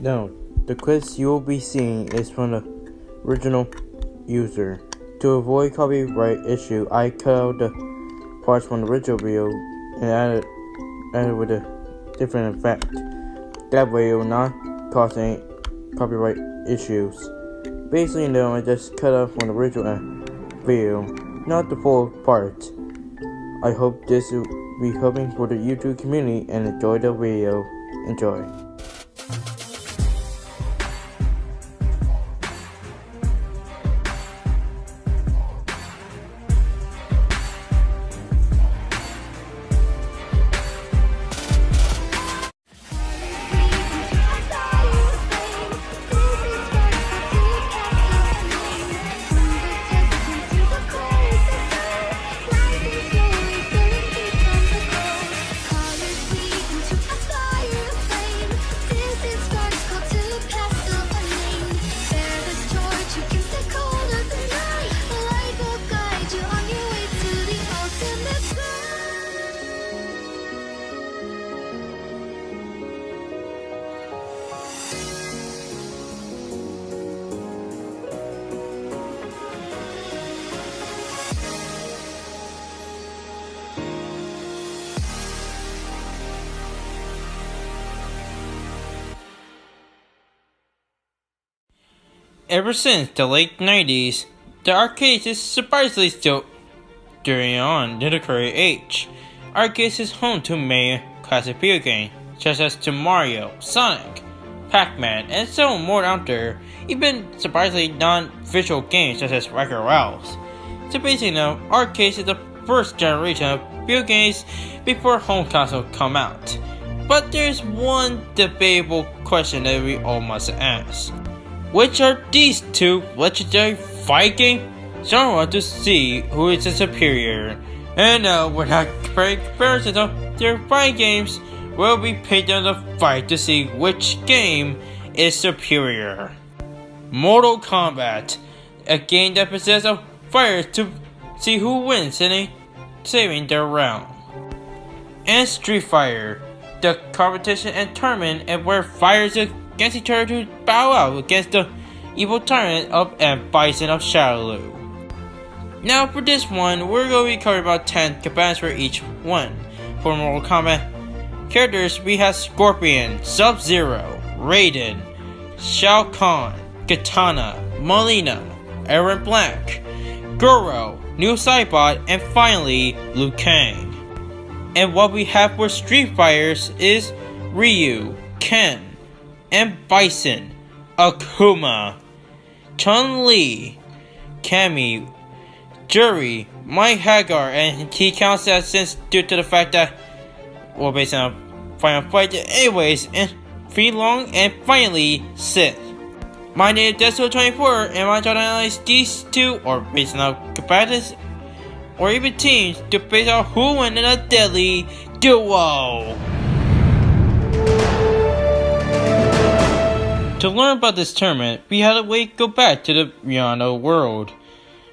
No, the quiz you will be seeing is from the original user. To avoid copyright issue, I cut out the parts from the original video and added with a different effect. That way it will not cause any copyright issues. Basically, no, I just cut out from the original video, not the full part. I hope this will be helping for the YouTube community and enjoy the video. Enjoy. Ever since the late 90s, the arcade is surprisingly still during on the current age. Arcades is home to many classic video games, such as to Mario, Sonic, Pac-Man, and so more out there, even surprisingly non-visual games such as Wreck-It Ralph. So basically, arcades is the first generation of video games before home console come out. But there's one debatable question that we all must ask. Which are these two legendary fight game genres to see who is the superior? And no, we're not comparing comparisons of their fight games. We'll be pitting on the fight to see which game is superior. Mortal Kombat, a game that possesses fighters to see who wins in saving their realm. And Street Fighter, the competition and tournament and where fighters against each other to bow out against the evil tyrant and Bison of Shadowloo. Now for this one, we're going to be covering about 10 combatants for each one. For Mortal Kombat characters, we have Scorpion, Sub-Zero, Raiden, Shao Kahn, Katana, Molina, Aaron Black, Goro, New Cybot, and finally Liu Kang. And what we have for Street Fighters is Ryu, Ken, and Bison, Akuma, Chun-Li, Cammy, Jury, Mike Hagar, and he counts that since due to the fact that, well, based on Final Fight anyways, and Free Long, and finally Sith. My name is Deso24, and my job to analyze these two, or based on combatants, or even teams, to base out who win in a deadly duel. To learn about this tournament, we had to go back to the Rihanna world,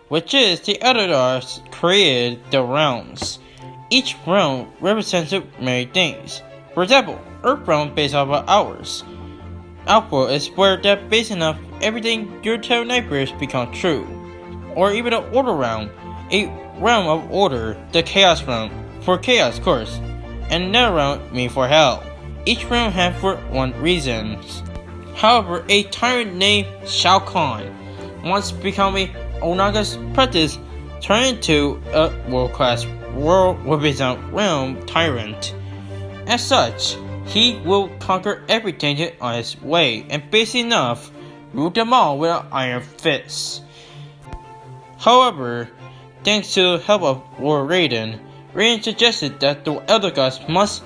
which is the editors created the realms. Each realm represents many things. For example, Earth realm based off of hours. Alpha is where that based enough everything your tell neighbors become true. Or even the Order realm, a realm of order, the Chaos realm, for chaos of course, and Nether-realm mean for hell. Each realm has for one reasons. However, a tyrant named Shao Kahn, once becoming Onaga's apprentice, turned into a world-class realm tyrant. As such, he will conquer everything on his way, and basically enough, rule them all with an iron fist. However, thanks to the help of Lord Raiden, Raiden suggested that the Elder Gods must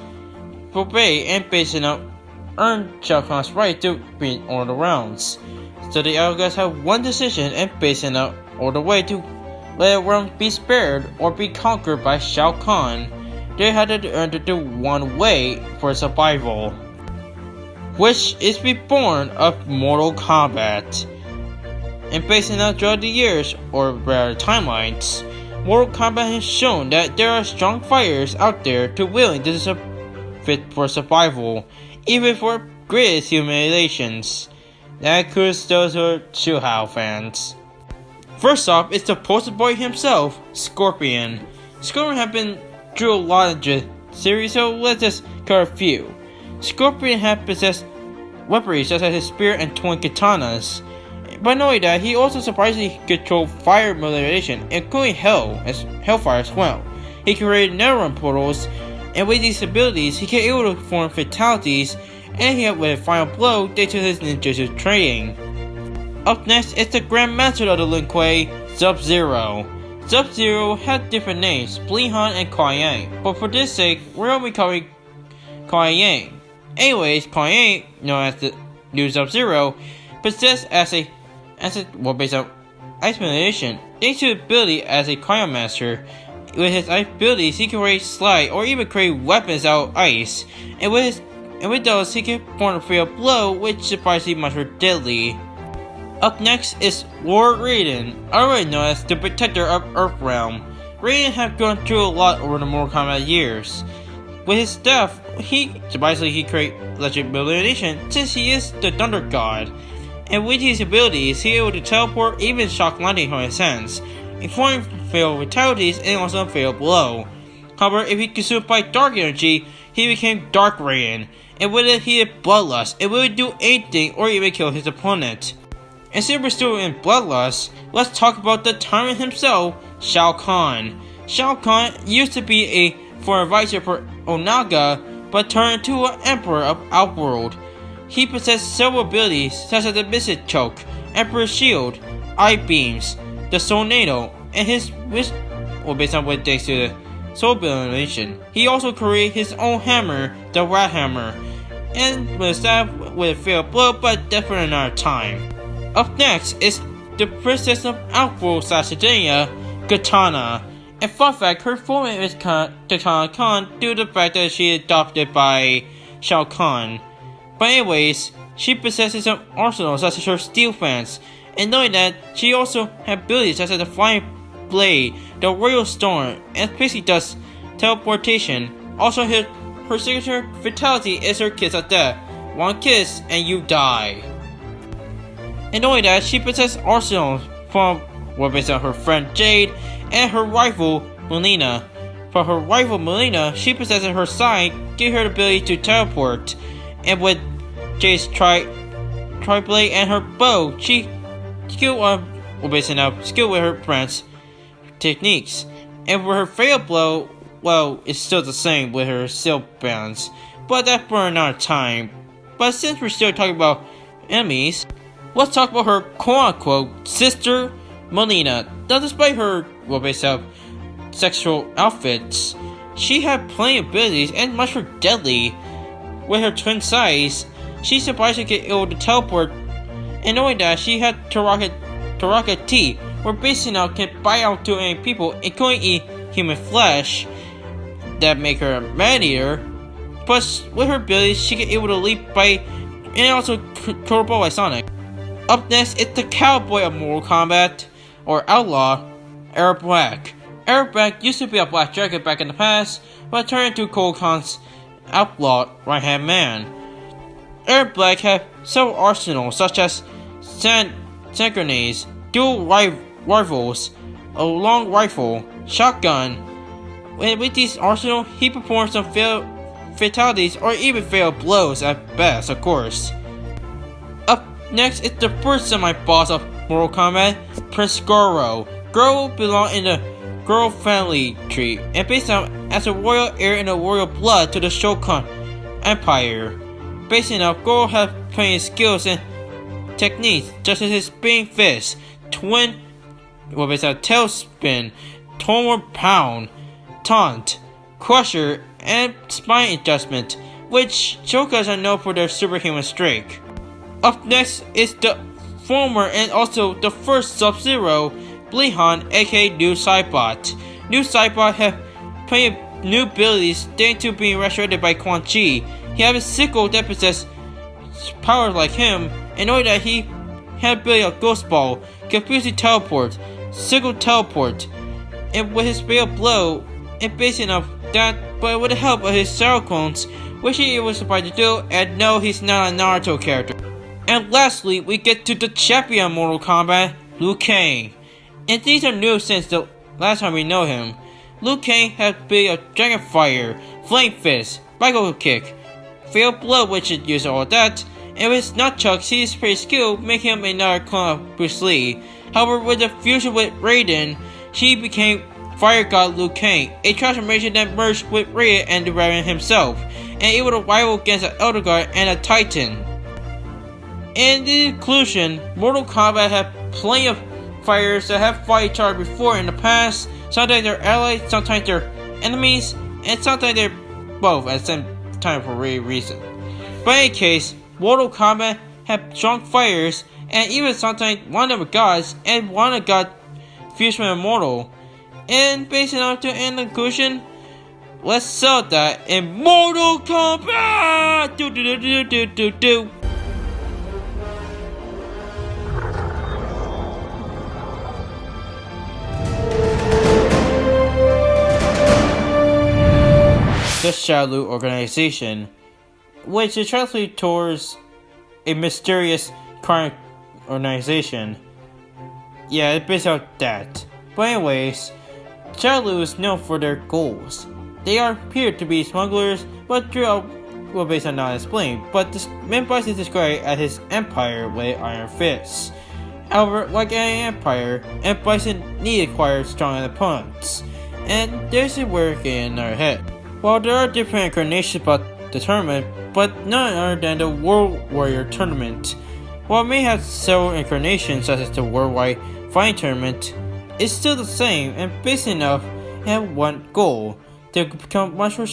obey and basically earn Shao Kahn's right to be on the realms. So the Elder Gods have one decision and basing out all the way to let a realm be spared or be conquered by Shao Kahn. They had to earn to do one way for survival, which is reborn of Mortal Kombat. And basing out throughout the years, or rather timelines, Mortal Kombat has shown that there are strong fighters out there to willing to fit for survival, even for greatest humiliations that occurs those who are Shuhao fans. First off, it's the poster boy himself, Scorpion. Scorpion has been through a lot of the series, so let's just cover a few. Scorpion has possessed weaponry such as his spear and twin katanas. But not only that, he also surprisingly controlled fire manipulation, including hellfire as well. He created Nether-realm portals, and with these abilities, he can able to perform fatalities, and he with a final blow due to his ninjutsu training. Up next is the Grand Master of the Lin Kuei, Sub-Zero. Sub-Zero had different names, Blehan and Kuai Yang, but for this sake, we're only calling Kuai Yang. Anyways, Kuai Yang, known as the new Sub-Zero, possessed based on ice manipulation, thanks to his ability as a Cryo Master. With his ice abilities, he can create slide or even create weapons out of ice, and with those, he can perform a fatal blow, which is surprisingly much more deadly. Up next is Lord Raiden, already known as the Protector of Earthrealm. Raiden has gone through a lot over the Mortal Kombat years. With his stuff, he creates electric manipulation since he is the Thunder God. And with his abilities, he is able to teleport, even shock lightning from his hands, informing fatal fatalities and also a fatal blow. However, if he consumed by dark energy, he became Dark Raiden, and with it he had Bloodlust. It would do anything or even kill his opponent. And since we're still in Bloodlust, let's talk about the tyrant himself, Shao Kahn. Shao Kahn used to be a former advisor for Onaga, but turned into an emperor of Outworld. He possessed several abilities such as the Mystic Choke, Emperor's Shield, Eye Beams, the Tornado, and his based on what thanks to the Soul Ability. He also created his own hammer, the Rat Hammer, and was stabbed with a fatal blow, but death for another time. Up next is the Princess of Outworld / Sardinia, Katana. And fun fact, her full name is Katana Khan due to the fact that she is adopted by Shao Kahn. But anyways, she possesses an arsenal such as her steel fence, and knowing that, she also has abilities such as the Flying Blade, the Royal Storm, and basically does teleportation. Also, her signature fatality is her kiss of death. One kiss and you die. And knowing that, she possesses arsenals from based on her friend Jade and her rival Melina. For her rival Melina, she possesses her side, giving her the ability to teleport. And with Jade's tri-blade and her bow, she skill with her friend's techniques. And with her fatal blow, well, it's still the same with her silk bounds, but that's for another time. But since we're still talking about enemies, let's talk about her quote-unquote sister, Melina. Now, despite her sexual outfits, she had plenty of abilities and much more deadly. With her twin size, she surprisingly get able to teleport, and knowing that, she had Taraka T, where basically now can bite out to any people, including eat human flesh, that make her a man-eater. Plus, with her abilities, she can able to leap, bite, and also controllable by Sonic. Up next is the cowboy of Mortal Kombat, or outlaw, Eric Black. Eric Black used to be a black dragon back in the past, but turned into Cole Khan's outlaw right-hand man. Eric Black had several arsenals such as sand grenades, dual rifles, a long rifle, shotgun. And with these arsenals, he performed some fatalities or even fatal blows at best, of course. Up next is the first semi-boss of Mortal Kombat, Prince Goro. Goro belonged in the Goro family tree, and based on as a royal heir in the royal blood to the Shogun Empire. Based on Goro had plenty of skills and techniques, such as his spinning fist, twin tailspin, torn pound, taunt, crusher, and spine adjustment, which Shoguns are known for their superhuman strength. Up next is the former and also the first Sub-Zero, Blehan, aka New Cybot. New Cybot have plenty of new abilities thanks to being resurrected by Quan Chi. He has a sickle that possesses power like him, and knowing that he had ability of Ghost Ball, confusing teleport, sickle teleport, and with his fatal blow, and basing off that, but with the help of his Shadow Clones, which he was supposed to do, and no, he's not a Naruto character. And lastly, we get to the champion of Mortal Kombat, Liu Kang. And these are new since the last time we know him. Liu Kang has been a Dragon Fire, Flame Fist, Bicycle Kick, Fatal Blow, which is used all that, and with his nunchucks, he is pretty skilled, making him another clone of Bruce Lee. However, with the fusion with Raiden, she became Fire God Liu Kang, a transformation that merged with Raiden and the Raiden himself, and able to rival against an Elder God and a Titan. In the conclusion, Mortal Kombat had plenty of fighters that have fought each other before in the past. Sometimes they're allies, sometimes they're enemies, and sometimes they're both at the same time for a reason. But in any case, Mortal Kombat had strong fighters, and even sometimes one of them gods, and one of God fused with immortal. And based on the end conclusion, let's sell that in Mortal Kombat! Do do do do do do do. The Shadow Organization, which is translated towards a mysterious crime organization. Yeah, it's based on that. But anyways, Shadow is known for their goals. They appear to be smugglers, but throughout, well, based on not explained, but this man Bison is described as his empire with iron fists. However, like any empire, M. Bison need to acquire strong opponents, and there's a work in our head. While there are different incarnations about the tournament, but none other than the World Warrior Tournament. While it may have several incarnations such as the Worldwide Fighting Tournament, it's still the same and basic enough and have one goal: to become much more,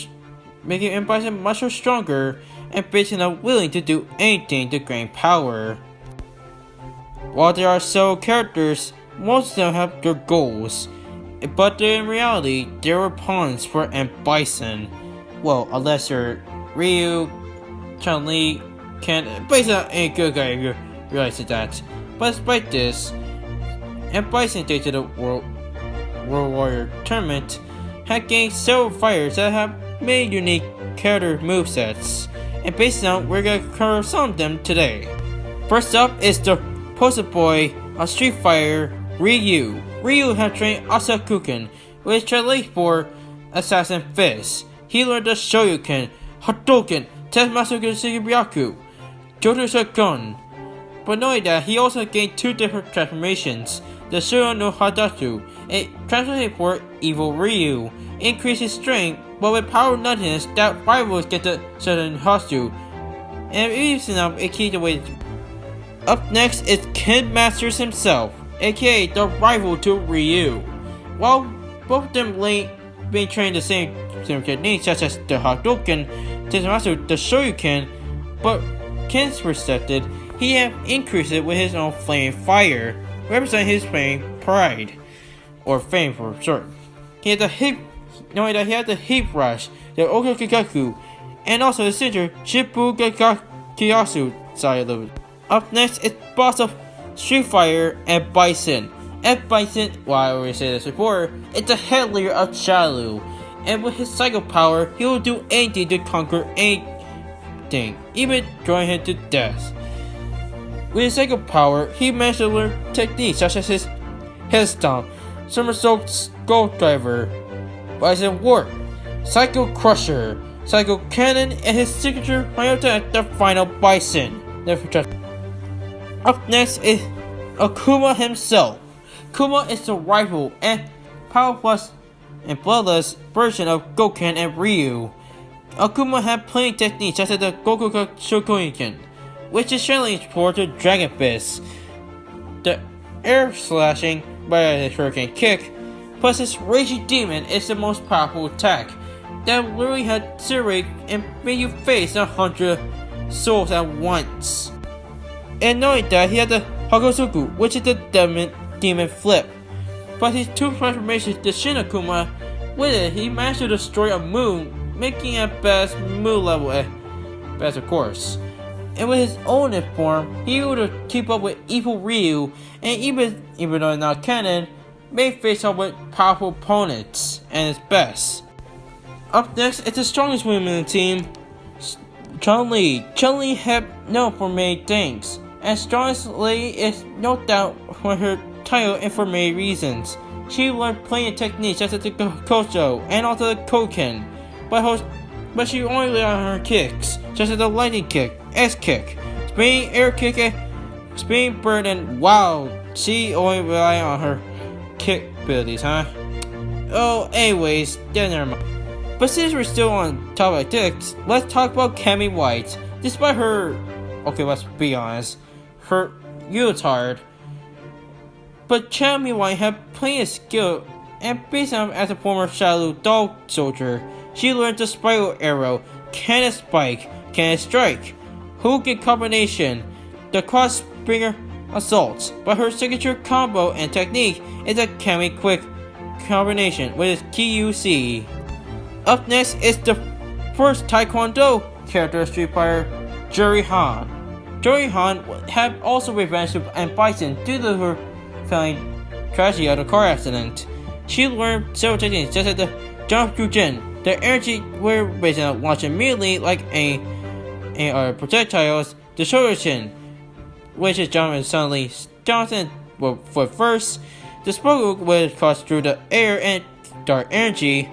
making M. Bison much more stronger and basic enough willing to do anything to gain power. While there are several characters, most of them have their goals. But in reality, there were pawns for M. Bison. Well, unless you're Ryu, Chun-Li, but he's not a good guy if you realize that. But despite this, M. Bison due to the World Warrior Tournament had gained several fighters that have many unique character movesets. And based on, we're gonna cover some of them today. First up is the poster boy of Street Fighter, Ryu. Ryu had trained Asakuken, which translates for Assassin Fist. He learned the Shoryuken, Hadouken, Tetsumasuke Shigebyaku, Jodo. But knowing that, he also gained two different transformations. The Shuro no Hadatsu, it translates for Evil Ryu, increases strength, but with power nothingness that rivals get the certain Hatsu, and even up it keeps away. Up next is Kid Masters himself, aka the rival to Ryu. While both of them being trained the same techniques such as the Hadouken, Tetsumasuke, the Shoryuken, but Ken's perspective, he had increased it with his own flame fire, representing his flame pride, or fame for short. He had the hip, knowing that he had the heat rush, the Okokigaku, and also the signature Shibugakiyasu side of it. Up next is boss of Street Fighter, M. Bison. M. Bison, well, I already said this before, is the head leader of Shadow, and with his psycho power, he will do anything to conquer anything, even drawing him to death. With his psycho power, he managed to learn techniques such as his head stomp, somersault skull driver, Bison warp, Psycho Crusher, Psycho Cannon, and his signature final attack, the Final Bison. Up next is Akuma himself. Kuma is the rival and powerful and bloodless version of Goken and Ryu. Akuma had plenty techniques such as the Gokuka Shokuken, which is translated for the Dragon Fist, the air slashing by the Hurricane Kick, plus his Raging Demon is the most powerful attack that literally had zero and made you face 100 souls at once. And knowing that, he had the Hagosuku, which is the demon flip. But his two transformations, the Shin Akuma, with it, he managed to destroy a moon, making it best moon level at best of course. And with his own form, he would keep up with evil Ryu, and even though not canon, may face up with powerful opponents and his best. Up next is the strongest woman in the team, Chun-Li had known for many things, and strongly is no doubt for her title and for many reasons. She learned playing techniques such as the Kocho and also the Koken, but she only relied on her kicks, such as the lightning kick, S-kick, spinning air kick, and spinning bird, and wow, she only relied on her kick abilities, huh? Oh, anyways, then never mind. But since we're still on topic dicks, let's talk about Cammy White. Despite her, okay, let's be honest, her unitard, but Cammy White had plenty of skill, and based on as a former Shadow Dog soldier, she learned the spiral arrow, cannon spike, cannon strike, Hogan combination, the cross springer assault. But her signature combo and technique is a Cammy quick combination with its KUC. Up next is the first Taekwondo character of Street Fighter, Juri Han. Juri Han had also revenged and Bison due to her family tragedy of a car accident. She learned several techniques such as the jump Jujin, the energy were based on launch immediately like a projectiles, the Shoryuken, which is jump and suddenly Johnson foot first, the Spogo was cross through the air and dark energy.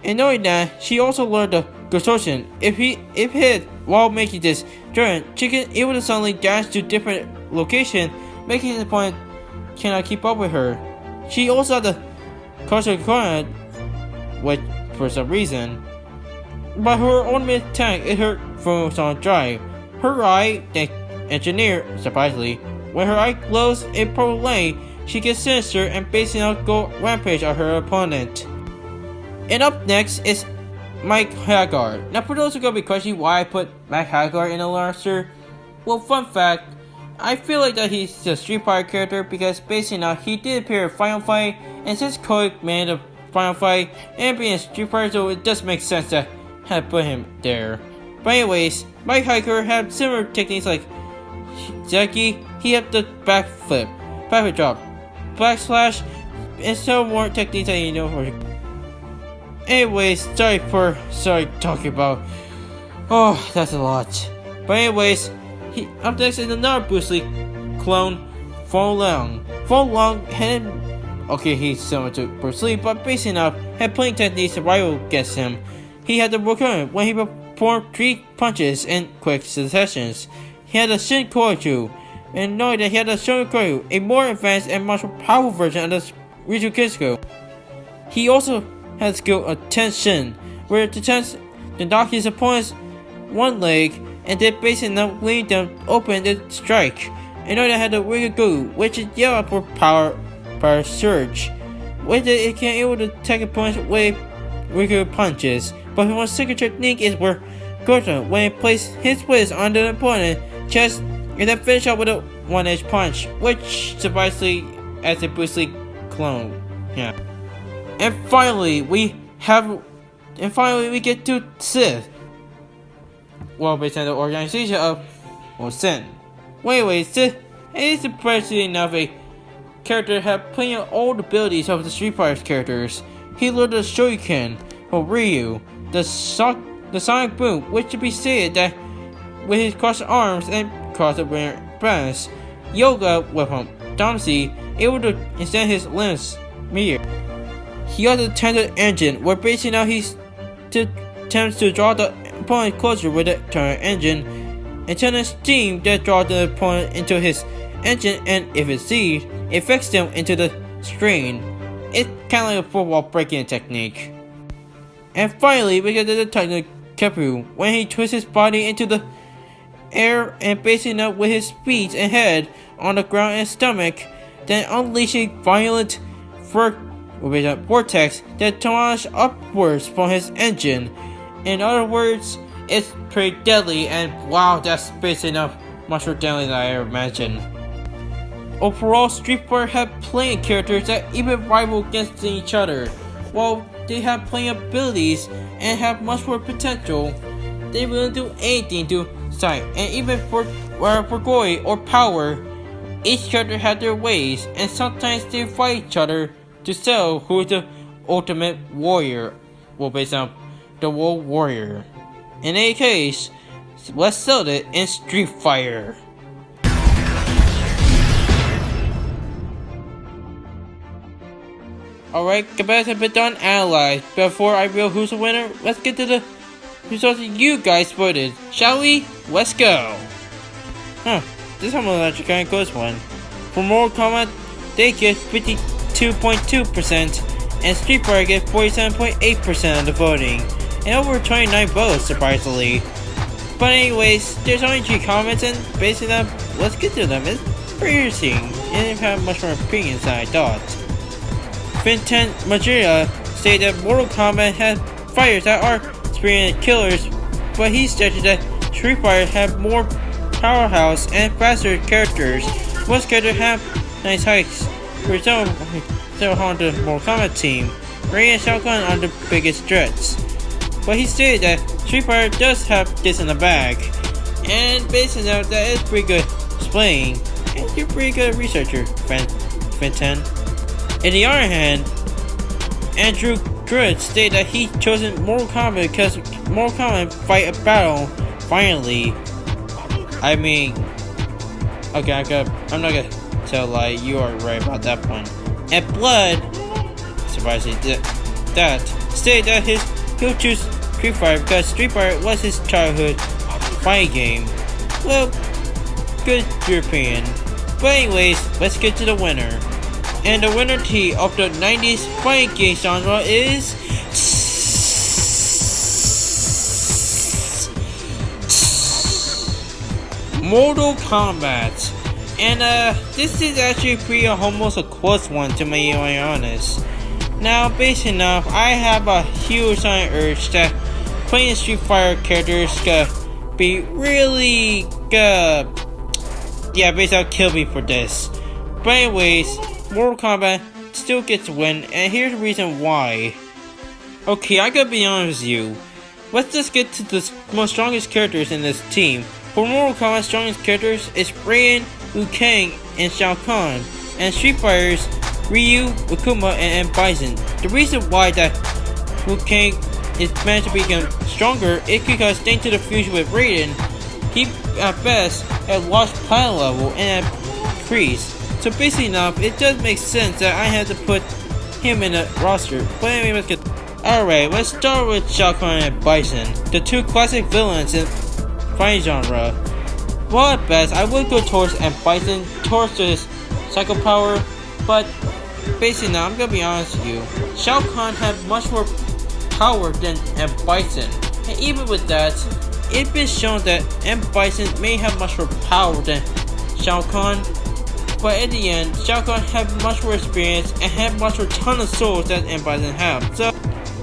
And knowing that, she also learned the Gososhin. If hit while making this turn, she can able to suddenly dash to different locations, making the opponent cannot keep up with her. She also had the Koshikoran, which for some reason, but her ultimate attack is her Photon Drive. Her eye, the engineer, surprisingly, when her eye glows in purple light, she gets sinister and basically out go rampage on her opponent. And up next is Mike Haggard. Now for those who are going to be questioning why I put Mike Haggard in the roster, well, fun fact, I feel like that he's a Street Fighter character because basically now he did appear in Final Fight, and since Cody made a Final Fight and being a Street Fighter, so it does make sense to have put him there. But anyways, Mike Haggard had similar techniques like Zeki, he had the backflip, backflip drop, backslash, and so more techniques that you know for. Anyways, sorry talking about. Oh, that's a lot. But anyways, up next is another Bruce Lee clone, Fo Long. Fo Long had, okay, he's similar to Bruce Lee, but basically enough, had plenty techniques to rival against him. He had the recurrent when he performed 3 punches in quick successions. He had a Shin Koichu, and knowing that he had a Shogun Koryu, a more advanced and much more powerful version of the Riju Kisco. He also had skill of tension, where to tense the knock his opponent's one leg and then basically not leaving them open to strike. And that had the Rigagu, which is yellow for power surge. With it can able to take opponents with Rigagu punches. But one signature technique is where Goto, when he places his fist on the opponent's chest and then finish up with a one-edge punch, which surprisingly as a Bruce Lee clone. Yeah. And finally, we get to Sith. Well, based on the organization of, well, Sin. Well, anyway, Sith is surprisingly enough a character that had plenty of old abilities of the Street Fighter characters. He learned the Shoryuken from Ryu, the Sonic Boom, which should be stated that with his crossed arms and crossed breast, Yoga with him, Domsey, able to extend his limbs meteor. He also tended engine, where basically now he attempts to draw the opponent closer with the turn engine, and turn steam that draws the opponent into his engine, and if it sees, it affects them into the screen. It's kind of like a football breaking technique. And finally, we get to the technique Kepu, when he twists his body into the air and basically now with his feet and head on the ground and stomach, then unleashing violent vortex that launches upwards from his engine. In other words, it's pretty deadly, and wow, that's basically enough much more deadly than I ever imagined. Overall, Street Fighter had plenty of characters that even rival against each other. While they have plenty of abilities and have much more potential, they wouldn't do anything to sight, and even for glory or power, each character had their ways, and sometimes they fight each other to settle who is the ultimate warrior, well, based on the world warrior. In any case, let's settle it in Street Fighter. Alright, combatants have been done analyzed. Before I reveal who's the winner, let's get to the results you guys voted. Shall we? Let's go! This one was actually kinda close one. For Mortal Kombat, they get 52.2%, and Street Fighter get 47.8% of the voting, and over 29 votes, surprisingly. But anyways, there's only 3 comments, and basically let's get to them. It's pretty interesting. It didn't have much more opinions than I thought. Fintan Majira stated that Mortal Kombat has fighters that are experienced killers, but he stated that Street Fighter have more powerhouse and faster characters. Most characters have nice hikes. For example, on the Mortal Kombat team, Ray and Shao Kahn are the biggest threats. But he stated that Street Fighter does have this in the bag, and based on that is pretty good explaining, and you're a pretty good researcher, Fintan. On the other hand, Andrew Good stated that he chosen Mortal Kombat because Mortal Kombat fight a battle finally. I mean, okay, I'm not gonna tell a lie, you are right about that one. And Blood, surprisingly, that stated that he'll choose Street Fighter because Street Fighter was his childhood fighting game. Well, good your opinion. But anyways, let's get to the winner. And the winner team of the 90s fighting game genre is Mortal Kombat. And this is actually almost a close one to be honest. Now, based enough, I have a huge urge that playing Street Fighter characters gonna be really basically kill me for this. But anyways, Mortal Kombat still gets to win, and here's the reason why. Okay, I gotta be honest with you. Let's just get to the most strongest characters in this team. For Mortal Kombat's strongest characters is Raiden, Liu Kang, and Shao Kahn, and Street Fighter's Ryu, Akuma, and Bison. The reason why that Liu Kang is meant to become stronger is because thanks to the fusion with Raiden, he at best had lost planet level and had increased. So basically enough, it does make sense that I had to put him in the roster. But anyway, let's get. Alright, let's start with Shao Kahn and Bison, the 2 classic villains in fighting genre. Well, at best, I would go towards Bison, towards his psycho power, but basically now, I'm gonna be honest with you. Shao Kahn had much more power than Bison, and even with that, it's been shown that Bison may have much more power than Shao Kahn. But in the end, Shao Kahn had much more experience and had much more ton of souls than Bison have. So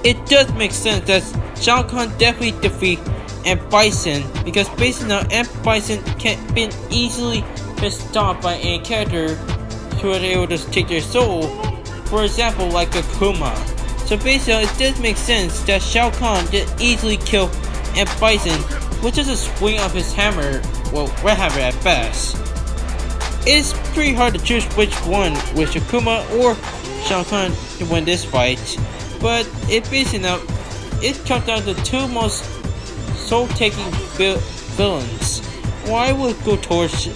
it does make sense that Shao Kahn definitely defeat Bison because basically now Bison can't be easily stopped by any character who are able to take their soul. For example, like Akuma. So basically, it does make sense that Shao Kahn did easily kill Bison with just a swing of his hammer, well, red hammer at best. It's pretty hard to choose which one, with Akuma or Shao Kahn to win this fight, but it basically now, it comes down to 2 most soul-taking villains. Well, I would go towards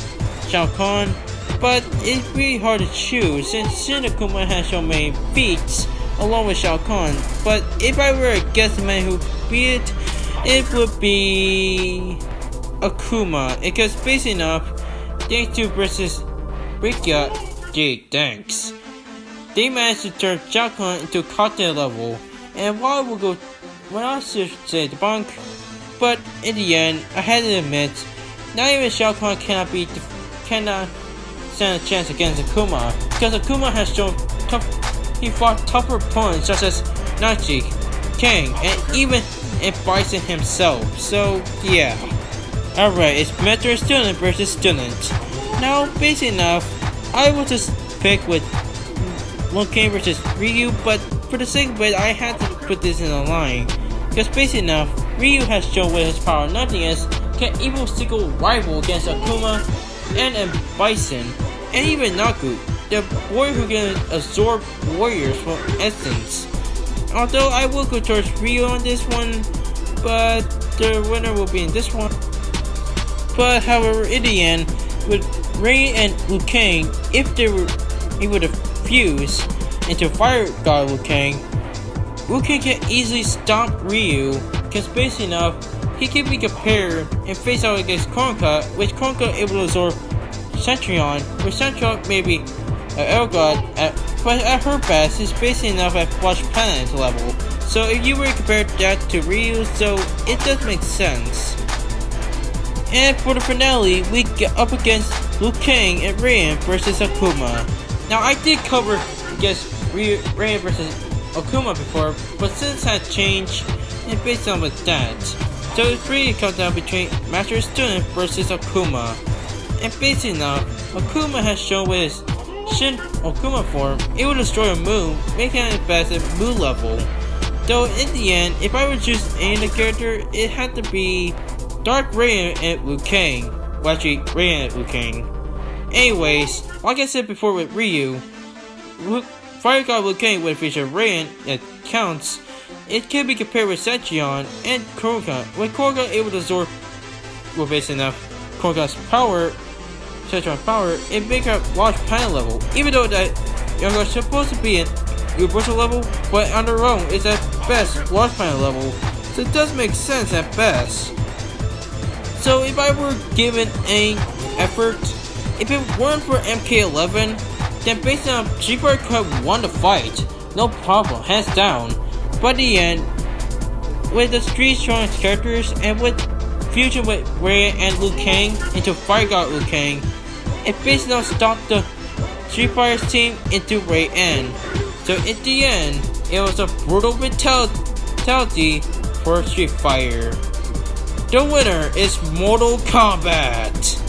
Shao Kahn, but it's really hard to choose since Shin Akuma has so many feats along with Shao Kahn. But if I were to guess the man who beat it, it would be Akuma, because basically enough, thanks to versus Rika, gee, thanks. They managed to turn Shao Kahn into content level, and while I would go, well, I should say the bunk, but in the end, I had to admit, not even Shao Kahn cannot stand a chance against Akuma, because Akuma has shown he fought tougher opponents such as Najik, Kang, and even Bison himself. So yeah. Alright, it's mentor student versus student. Now, basically enough, I will just pick with Liu Kang versus Ryu, but for the sake of it, I had to put this in a line. Because basically enough, Ryu has shown with his power nothing else can even single rival against Akuma and Bison, and even Naku, the warrior who can absorb warriors from essence. Although I will go towards Ryu on this one, but the winner will be in this one. But however, in the end, with Rain and Liu Kang, if they were able to fuse into Fire God Liu Kang can easily stomp Ryu, because basically enough, he can be compared and face out against Konka, which Konka able to absorb Centurion, where Centurion may be an L God, but at her best, is basically enough at Watch Planet level. So if you were to compare that to Ryu, so it does make sense. And for the finale, we get up against Liu Kang and Rain versus Akuma. Now I did cover against Rain versus Akuma before, but since that changed, and based on with that, so it's really come down between Master and Student versus Akuma. And basically enough, Akuma has shown with his Shin Akuma form, it will destroy a moon, making it best at moon level. Though in the end, if I would choose any of the character, it had to be Dark Rain and Liu Kang. Well, actually, Rain and Liu Kang. Anyways, like I said before with Ryu, Fire God Liu Kang would feature Rain that counts. It can be compared with Centurion and Konka. With Konka able to absorb, well, basically enough, Konka's power, Centurion's power, it make her Watch Planet level. Even though that Younger is supposed to be in Universal level, but on their own it's at best Watch Planet level. So it does make sense at best. So if I were given any effort, if it weren't for MK11, then based on Street Fighter could have won the fight, no problem, hands down. But in the end, with the Street showing its characters and with fusion with Rain and Liu Kang into Fire God Liu Kang, it basically stopped the Street Fighter team into Rain. So in the end, it was a brutal fatality for Street Fighter. The winner is Mortal Kombat.